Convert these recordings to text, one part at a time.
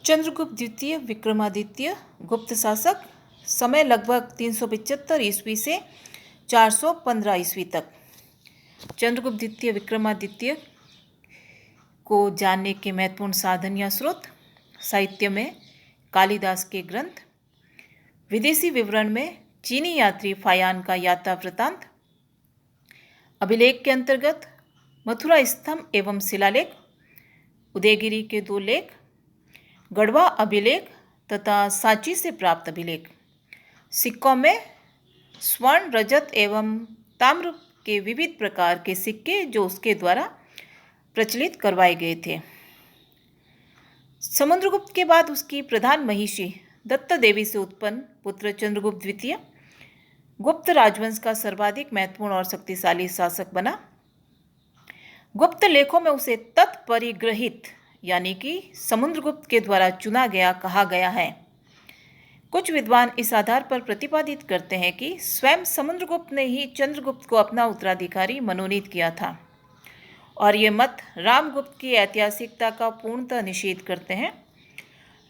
चंद्रगुप्त द्वितीय विक्रमादित्य गुप्त शासक, समय लगभग 375 ईस्वी से 415 ईस्वी तक। चंद्रगुप्त द्वितीय विक्रमादित्य को जानने के महत्वपूर्ण साधन या स्रोत साहित्य में कालिदास के ग्रंथ, विदेशी विवरण में चीनी यात्री फायान का यात्रा वृतांत, अभिलेख के अंतर्गत मथुरा स्तंभ एवं शिलालेख, उदयगिरी के 2 लेख, गढ़वा अभिलेख तथा सांची से प्राप्त अभिलेख, सिक्कों में स्वर्ण, रजत एवं ताम्र के विविध प्रकार के सिक्के जो उसके द्वारा प्रचलित करवाए गए थे। समुद्रगुप्त के बाद उसकी प्रधान महिषी दत्त देवी से उत्पन्न पुत्र चंद्रगुप्त द्वितीय गुप्त राजवंश का सर्वाधिक महत्वपूर्ण और शक्तिशाली शासक बना। गुप्त लेखों में उसे तत्परिग्रहित यानी कि समुद्रगुप्त के द्वारा चुना गया कहा गया है। कुछ विद्वान इस आधार पर प्रतिपादित करते हैं कि स्वयं समुद्रगुप्त ने ही चंद्रगुप्त को अपना उत्तराधिकारी मनोनीत किया था, और ये मत रामगुप्त की ऐतिहासिकता का पूर्णतः निषेध करते हैं।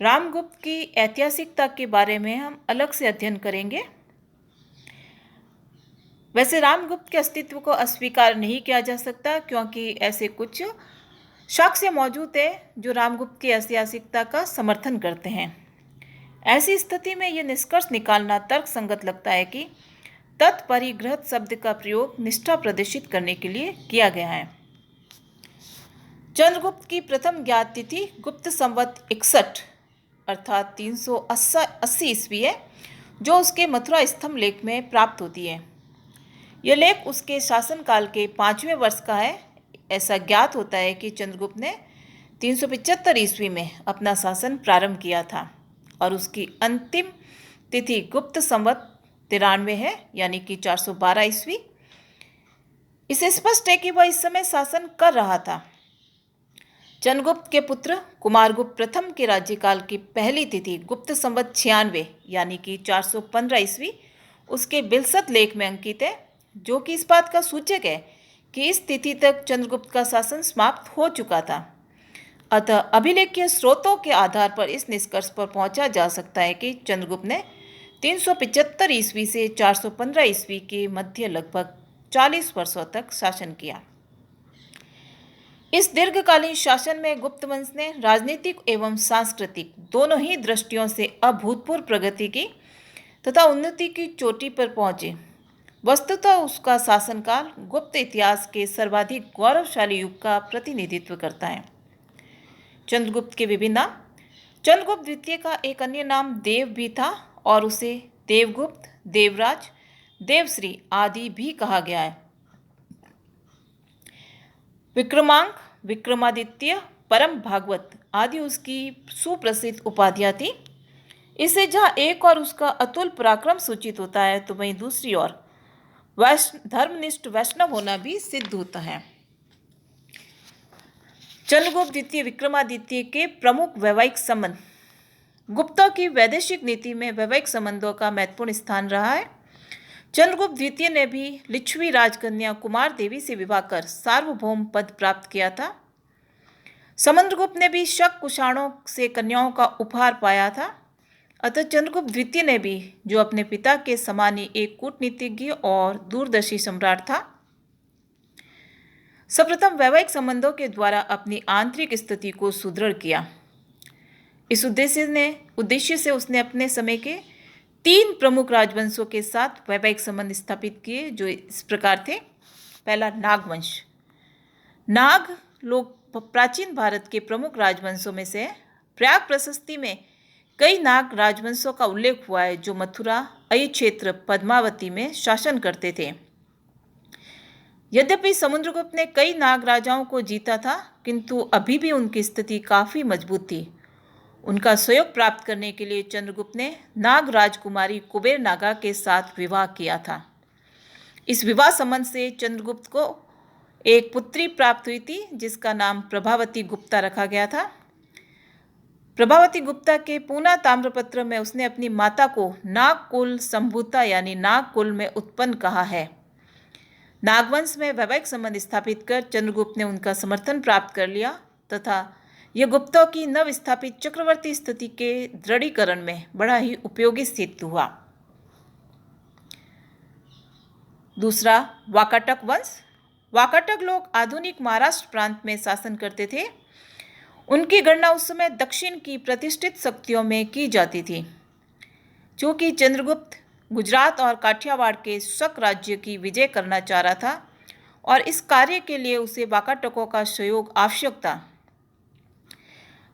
रामगुप्त की ऐतिहासिकता के बारे में हम अलग से अध्ययन करेंगे। वैसे रामगुप्त के अस्तित्व को अस्वीकार नहीं किया जा सकता, क्योंकि ऐसे कुछ साक्ष्य मौजूद है जो रामगुप्त की ऐतिहासिकता का समर्थन करते हैं। ऐसी स्थिति में यह निष्कर्ष निकालना तर्कसंगत लगता है कि तत्परिग्रहित शब्द का प्रयोग निष्ठा प्रदर्शित करने के लिए किया गया है। चंद्रगुप्त की प्रथम ज्ञात तिथि गुप्त संवत 61 अर्थात 380 ईस्वी है, जो उसके मथुरा स्तंभ लेख में प्राप्त होती है। यह लेख उसके शासनकाल के 5वें वर्ष का है। ऐसा ज्ञात होता है कि चंद्रगुप्त ने 375 ईस्वी में अपना शासन प्रारंभ किया था और उसकी अंतिम तिथि गुप्त संवत 93 है, यानी कि 412 ईस्वी। इसे स्पष्ट है कि वह इस समय शासन कर रहा था। चंद्रगुप्त के पुत्र कुमारगुप्त प्रथम के राज्यकाल की पहली तिथि गुप्त संवत 96 यानी कि 415 ईस्वी उसके बिलसत लेख में अंकित है, जो कि इस बात का सूचक है कि इस तिथि तक चंद्रगुप्त का शासन समाप्त हो चुका था। अतः अभिलेखीय स्रोतों के आधार पर इस निष्कर्ष पर पहुंचा जा सकता है कि चंद्रगुप्त ने 375 ईस्वी से 415 ईस्वी के मध्य लगभग 40 वर्षों तक शासन किया। इस दीर्घकालीन शासन में गुप्त वंश ने राजनीतिक एवं सांस्कृतिक दोनों ही दृष्टियों से अभूतपूर्व प्रगति की तथा उन्नति की चोटी पर पहुंचे। वस्तुतः उसका शासनकाल गुप्त इतिहास के सर्वाधिक गौरवशाली युग का प्रतिनिधित्व करता है। चंद्रगुप्त के विभिन्न नाम। चंद्रगुप्त द्वितीय का एक अन्य नाम देव भी था और उसे देवगुप्त, देवराज, देवश्री आदि भी कहा गया है। विक्रमांक, विक्रमादित्य, परम भागवत आदि उसकी सुप्रसिद्ध उपाधियां थी। इससे जहाँ एक और उसका अतुल पराक्रम सूचित होता है, तो वहीं दूसरी ओर धर्मनिष्ठ वैष्णव होना भी सिद्ध होता है। चंद्रगुप्त द्वितीय विक्रमादित्य के प्रमुख वैवाहिक संबंध। गुप्तों की वैदेशिक नीति में वैवाहिक संबंधों का महत्वपूर्ण स्थान रहा है। चंद्रगुप्त द्वितीय ने भी लिच्छवी राजकन्या कुमार देवी से विवाह कर सार्वभौम पद प्राप्त किया था। समुद्रगुप्त ने भी शक कुषाणों से कन्याओं का उपहार पाया था। अतः चंद्रगुप्त द्वितीय ने भी, जो अपने पिता के समान ही एक कूटनीतिज्ञ और दूरदर्शी सम्राट था, सर्वप्रथम वैवाहिक संबंधों के द्वारा अपनी आंतरिक स्थिति को सुदृढ़ किया। इस उद्देश्य से उसने अपने समय के 3 प्रमुख राजवंशों के साथ वैवाहिक संबंध स्थापित किए, जो इस प्रकार थे। पहला, नागवंश। नाग लोग प्राचीन भारत के प्रमुख राजवंशों में से। प्रयाग प्रशस्ति में कई नाग राजवंशों का उल्लेख हुआ है, जो मथुरा, अय क्षेत्र, पद्मावती में शासन करते थे। यद्यपि समुद्रगुप्त ने कई नाग राजाओं को जीता था, किंतु अभी भी उनकी स्थिति काफी मजबूत थी। उनका सहयोग प्राप्त करने के लिए चंद्रगुप्त ने नाग राजकुमारी कुबेर नागा के साथ विवाह किया था। इस विवाह संबंध से चंद्रगुप्त को एक पुत्री प्राप्त हुई थी, जिसका नाम प्रभावती गुप्ता रखा गया था। प्रभावती गुप्ता के पूना ताम्रपत्र में उसने अपनी माता को नागकुल संभूता यानी नागकुल में उत्पन्न कहा है। नागवंश में वैवाहिक संबंध स्थापित कर चंद्रगुप्त ने उनका समर्थन प्राप्त कर लिया तथा यह गुप्तों की नव स्थापित चक्रवर्ती स्थिति के दृढ़ीकरण में बड़ा ही उपयोगी सिद्ध हुआ। दूसरा, वाकाटक वंश। वाकाटक लोग आधुनिक महाराष्ट्र प्रांत में शासन करते थे। उनकी गणना उस समय दक्षिण की प्रतिष्ठित शक्तियों में की जाती थी। चूंकि चंद्रगुप्त गुजरात और काठियावाड़ के शक राज्य की विजय करना चाह रहा था और इस कार्य के लिए उसे वाकाटकों का सहयोग आवश्यक था।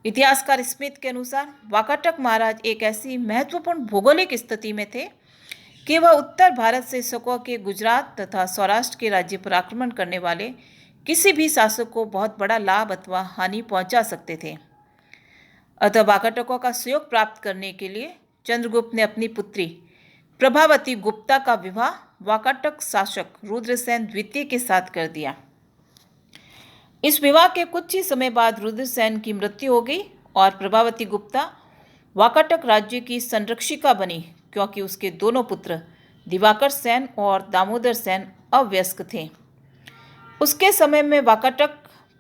इतिहासकार स्मिथ के अनुसार वाकाटक महाराज एक ऐसी महत्वपूर्ण भौगोलिक स्थिति में थे कि वह उत्तर भारत से शकों के गुजरात तथा सौराष्ट्र के राज्य पर आक्रमण करने वाले किसी भी शासक को बहुत बड़ा लाभ अथवा हानि पहुंचा सकते थे। अतः वाकाटकों का सहयोग प्राप्त करने के लिए चंद्रगुप्त ने अपनी पुत्री प्रभावती गुप्ता का विवाह वाकाटक शासक रुद्रसेन द्वितीय के साथ कर दिया। इस विवाह के कुछ ही समय बाद रुद्रसेन की मृत्यु हो गई और प्रभावती गुप्ता वाकाटक राज्य की संरक्षिका बनी, क्योंकि उसके दोनों पुत्र दिवाकर सेन और दामोदर सेन अवयस्क थे। उसके समय में वाकाटक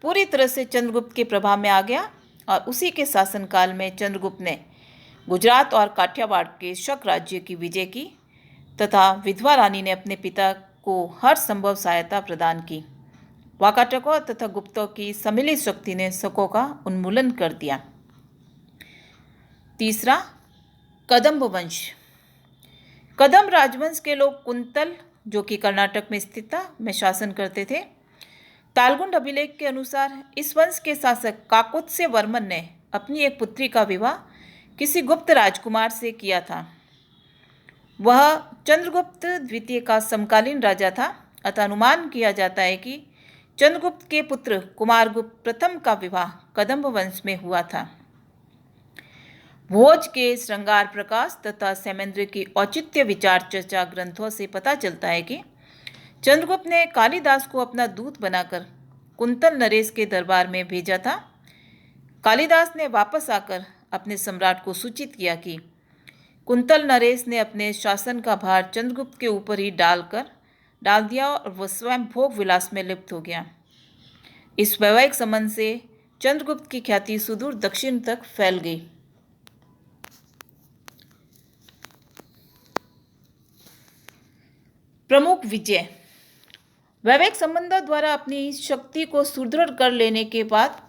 पूरी तरह से चंद्रगुप्त के प्रभाव में आ गया और उसी के शासनकाल में चंद्रगुप्त ने गुजरात और काठियावाड़ के शक राज्य की विजय की तथा विधवा रानी ने अपने पिता को हर संभव सहायता प्रदान की। वाकाटकों तथा गुप्तों की सम्मिलित शक्ति ने शकों का उन्मूलन कर दिया। तीसरा, कदंब वंश। कदंब राजवंश के लोग कुंतल, जो कि कर्नाटक में स्थित था, में शासन करते थे। तालगुंड अभिलेख के अनुसार इस वंश के शासक काकुत्स्य वर्मन ने अपनी एक पुत्री का विवाह किसी गुप्त राजकुमार से किया था। वह चंद्रगुप्त द्वितीय का समकालीन राजा था। अतः अनुमान किया जाता है कि चंद्रगुप्त के पुत्र कुमारगुप्त प्रथम का विवाह कदंब वंश में हुआ था। भोज के श्रृंगार प्रकाश तथा सैमेंद्र की औचित्य विचार चर्चा ग्रंथों से पता चलता है कि चंद्रगुप्त ने कालिदास को अपना दूत बनाकर कुंतल नरेश के दरबार में भेजा था। कालिदास ने वापस आकर अपने सम्राट को सूचित किया कि कुंतल नरेश ने अपने शासन का भार चंद्रगुप्त के ऊपर ही डाल दिया और वह स्वयं भोग विलास में लिप्त हो गया। इस वैवाहिक संबंध से चंद्रगुप्त की ख्याति सुदूर दक्षिण तक फैल गई। प्रमुख विजय। वैवाहिक संबंधों द्वारा अपनी शक्ति को सुदृढ़ कर लेने के बाद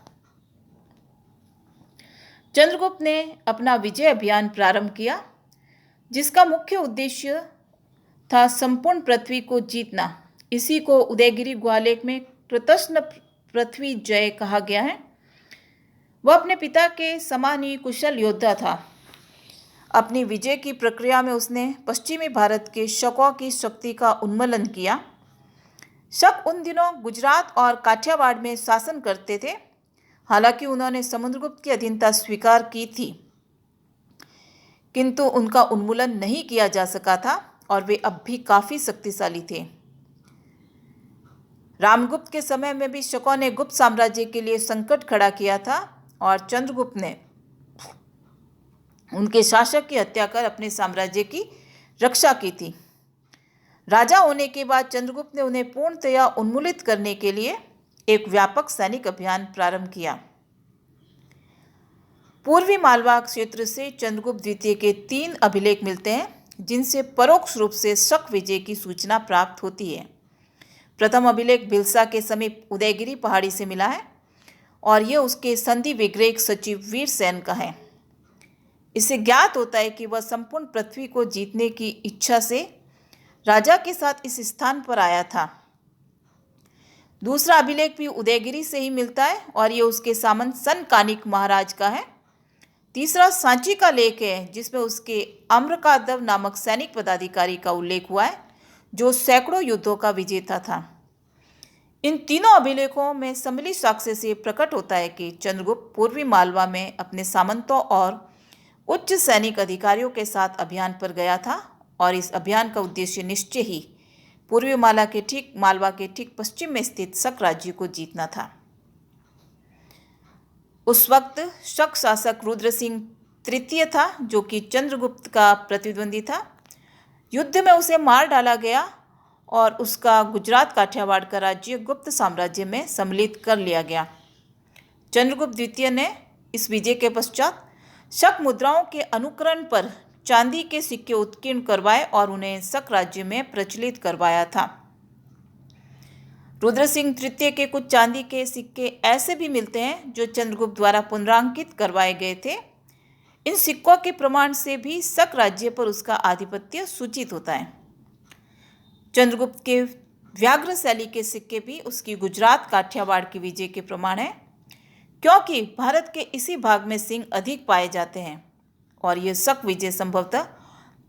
चंद्रगुप्त ने अपना विजय अभियान प्रारंभ किया, जिसका मुख्य उद्देश्य था संपूर्ण पृथ्वी को जीतना। इसी को उदयगिरी गुहालेख में कृतस्न पृथ्वी जय कहा गया है। वह अपने पिता के समान ही कुशल योद्धा था। अपनी विजय की प्रक्रिया में उसने पश्चिमी भारत के शकों की शक्ति का उन्मूलन किया। शक उन दिनों गुजरात और काठियावाड़ में शासन करते थे। हालांकि उन्होंने समुद्रगुप्त की अधीनता स्वीकार की थी, किंतु उनका उन्मूलन नहीं किया जा सका था और वे अब भी काफ़ी शक्तिशाली थे। रामगुप्त के समय में भी शकों ने गुप्त साम्राज्य के लिए संकट खड़ा किया था और चंद्रगुप्त ने उनके शासक की हत्या कर अपने साम्राज्य की रक्षा की थी। राजा होने के बाद चंद्रगुप्त ने उन्हें पूर्णतया उन्मूलित करने के लिए एक व्यापक सैनिक अभियान प्रारंभ किया। पूर्वी मालवा क्षेत्र से चंद्रगुप्त द्वितीय के 3 अभिलेख मिलते हैं, जिनसे परोक्ष रूप से शक विजय की सूचना प्राप्त होती है। प्रथम अभिलेख भिलसा के समीप उदयगिरी पहाड़ी से मिला है और यह उसके संधि विग्रह सचिव वीरसेन का है। इससे ज्ञात होता है कि वह संपूर्ण पृथ्वी को जीतने की इच्छा से राजा के साथ इस स्थान पर आया था। दूसरा अभिलेख भी उदयगिरी से ही मिलता है और यह उसके सामंत सनकानिक महाराज का है। तीसरा सांची का लेख है, जिसमें उसके अम्रकादव नामक सैनिक पदाधिकारी का उल्लेख हुआ है, जो सैकड़ों युद्धों का विजेता था। इन तीनों अभिलेखों में सम्मिलित साक्ष्य से प्रकट होता है कि चंद्रगुप्त पूर्वी मालवा में अपने सामंतों और उच्च सैनिक अधिकारियों के साथ अभियान पर गया था और इस अभियान का उद्देश्य निश्चय ही पूर्वी मालवा के ठीक पश्चिम में स्थित शक राज्य को जीतना था। उस वक्त शक शासक रुद्र सिंह तृतीय था, जो कि चंद्रगुप्त का प्रतिद्वंदी था। युद्ध में उसे मार डाला गया और उसका गुजरात काठियावाड़ का राज्य गुप्त साम्राज्य में सम्मिलित कर लिया गया। चंद्रगुप्त द्वितीय ने इस विजय के पश्चात शक मुद्राओं के अनुकरण पर चांदी के सिक्के उत्कीर्ण करवाए और उन्हें शक राज्य में प्रचलित करवाया था। रुद्र सिंह तृतीय के कुछ चांदी के सिक्के ऐसे भी मिलते हैं जो चंद्रगुप्त द्वारा पुनरांकित करवाए गए थे। इन सिक्कों के प्रमाण से भी शक राज्य पर उसका आधिपत्य सूचित होता है। चंद्रगुप्त के व्याघ्र शैली के सिक्के भी उसकी गुजरात काठियावाड़ की विजय के प्रमाण हैं, क्योंकि भारत के इसी भाग में सिंह अधिक पाए जाते हैं और यह शक विजय संभवतः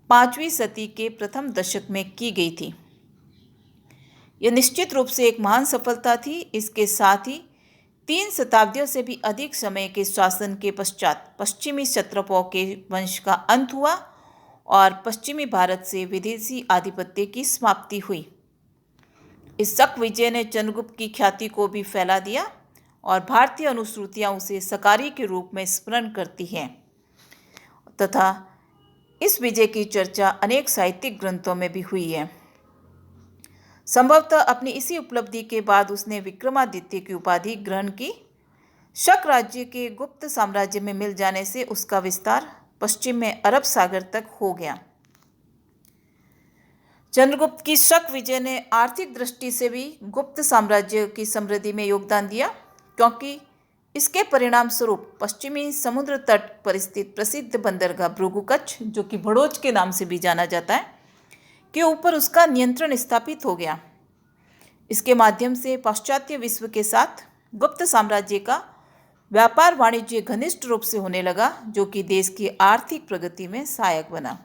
5वीं सदी के प्रथम दशक में की गई थी। यह निश्चित रूप से एक महान सफलता थी। इसके साथ ही 3 शताब्दियों से भी अधिक समय के शासन के पश्चात पश्चिमी क्षत्रपों के वंश का अंत हुआ और पश्चिमी भारत से विदेशी आधिपत्य की समाप्ति हुई। इस शक विजय ने चंद्रगुप्त की ख्याति को भी फैला दिया और भारतीय अनुश्रुतियाँ उसे सकारी के रूप में स्मरण करती हैं तथा इस विजय की चर्चा अनेक साहित्यिक ग्रंथों में भी हुई है। संभवतः अपनी इसी उपलब्धि के बाद उसने विक्रमादित्य की उपाधि ग्रहण की। शक राज्य के गुप्त साम्राज्य में मिल जाने से उसका विस्तार पश्चिम में अरब सागर तक हो गया। चंद्रगुप्त की शक विजय ने आर्थिक दृष्टि से भी गुप्त साम्राज्य की समृद्धि में योगदान दिया, क्योंकि इसके परिणाम स्वरूप पश्चिमी समुद्र तट पर स्थित प्रसिद्ध बंदरगाह भृगु कच्छ, जो कि भड़ोच के नाम से भी जाना जाता है, के ऊपर उसका नियंत्रण स्थापित हो गया। इसके माध्यम से पाश्चात्य विश्व के साथ गुप्त साम्राज्य का व्यापार वाणिज्य घनिष्ठ रूप से होने लगा, जो कि देश की आर्थिक प्रगति में सहायक बना।